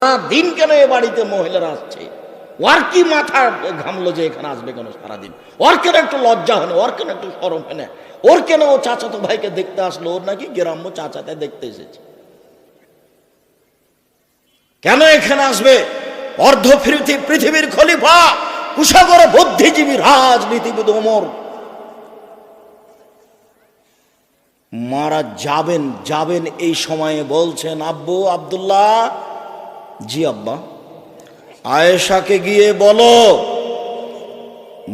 সারাদিন কেন এ বাড়িতে মহিলারা আসছে? ওর কি মাথা ঘামলো যে এখানে আসবে কেন সারাদিন? ওর কেন একটু লজ্জা হয় না? ওর কেন একটু শরম হয় না? ওর কেন ও চাচাতো ভাইকে দেখতে আসলো? ওর নাকি গ্রাম্য চাচাতে দেখতে এসেছে। কেন এখানে আসবে? অর্ধ পৃথিবীর খলিফা, কুশাগর বুদ্ধিজীবী, রাজনীতিবিদ ওমর মারা যাবেন এই সময়ে বলছেন, আব্বু আব্দুল্লাহ, জি আব্বা, আয়েশাকে গিয়ে বলো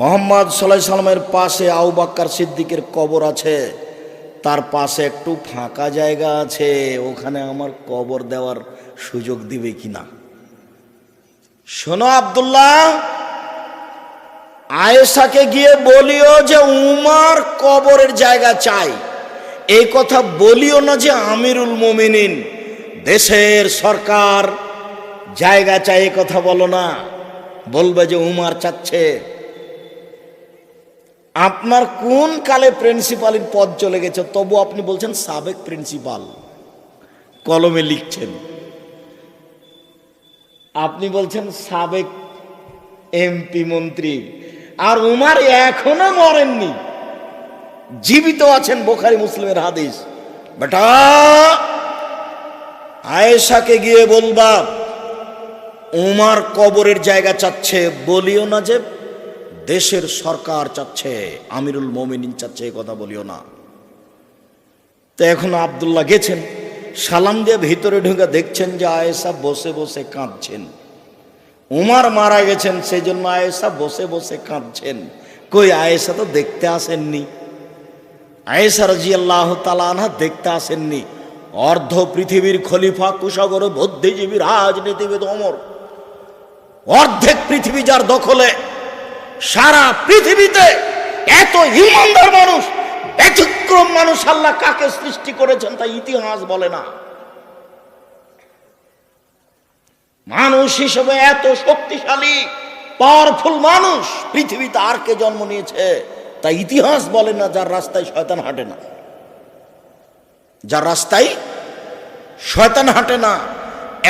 মোহাম্মদ সাল্লাল্লাহু আলাইহি সাল্লামের পাশে আবু বকর সিদ্দিকের কবর আছে, তার পাশে একটু ফাঁকা জায়গা আছে, ওখানে আমার কবর দেওয়ার সুযোগ দিবে কিনা। শোনো আব্দুল্লাহ, আয়েশাকে গিয়ে বলিও যে উমর কবরের জায়গা চাই। এই কথা বলিও না যে আমিরুল মুমিনিন, দেশের সরকার জায়গা চাই, এই কথা বলো না। বলবে যে উমর চাচ্ছে। আপনার কোন কালে প্রিন্সিপালের পদ চলে গেছে, তবু আপনি বলছেন সাবেক প্রিন্সিপাল, কলমে লিখছেন। আপনি বলছেন সাবেক এমপি মন্ত্রী, আর উমর এখনো মরেননি, জীবিত আছেন। বুখারী মুসলিমের হাদিস। বেটা, আয়েশাকে গিয়ে বলবা উমর কবরের জায়গা চাচ্ছে, বলিও না যে দেশের সরকার চাচ্ছে, আমিরুল মুমিনিন চাচ্ছে, এই কথা বলিও না। তো এখন আব্দুল্লাহ গেছেন, সালাম দিয়ে ভিতরে ঢুকে দেখছেন যে আয়েশা বসে বসে কাঁদছেন। উমর মারা গেছেন, সেই জন্য আয়েশা বসে বসে কাঁদছেন। কই, আয়েশা তো দেখতে আসেননি। আয়েশা রাদিয়াল্লাহু তাআলা আনহা দেখতে আসেননি। অর্ধ পৃথিবীর খলিফা, কুশাগর বুদ্ধিজীবী, রাজনীতিবিদ ওমর, অর্ধেক পৃথিবী যার দখলে, সারা পৃথিবীতে এত ইমানদার মানুষ, ব্যতিক্রম মানুষ আল্লাহ কাকে সৃষ্টি করেছেন তা ইতিহাস বলে না। মানুষ হিসেবে এত শক্তিশালী পাওয়ারফুল মানুষ পৃথিবীতে আর কে জন্ম নিয়েছে তা ইতিহাস বলে না। যার রাস্তায় শয়তান হাঁটে না, যার রাস্তায় শয়তান হাঁটে না।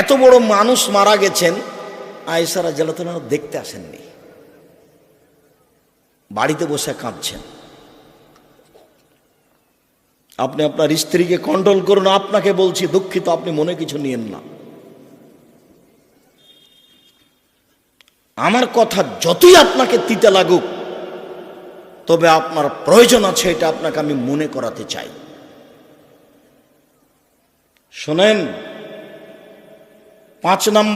এত বড় মানুষ মারা গেছেন, আয়েশা রাদিয়াল্লাহু তাআলা দেখতে আসেননি, বাড়িতে বসে কাঁদছেন। আপনি আপনার স্ত্রীকে কন্ট্রোল করুন। আপনাকে বলছি, দুঃখিত, আপনি মনে কিছু নিয়েন না। আমার কথা যতই আপনাকে তিতে লাগুক, তবে আপনার প্রয়োজন আছে, এটা আপনাকে আমি মনে করাতে চাই। শোনেন, 5 নম্বর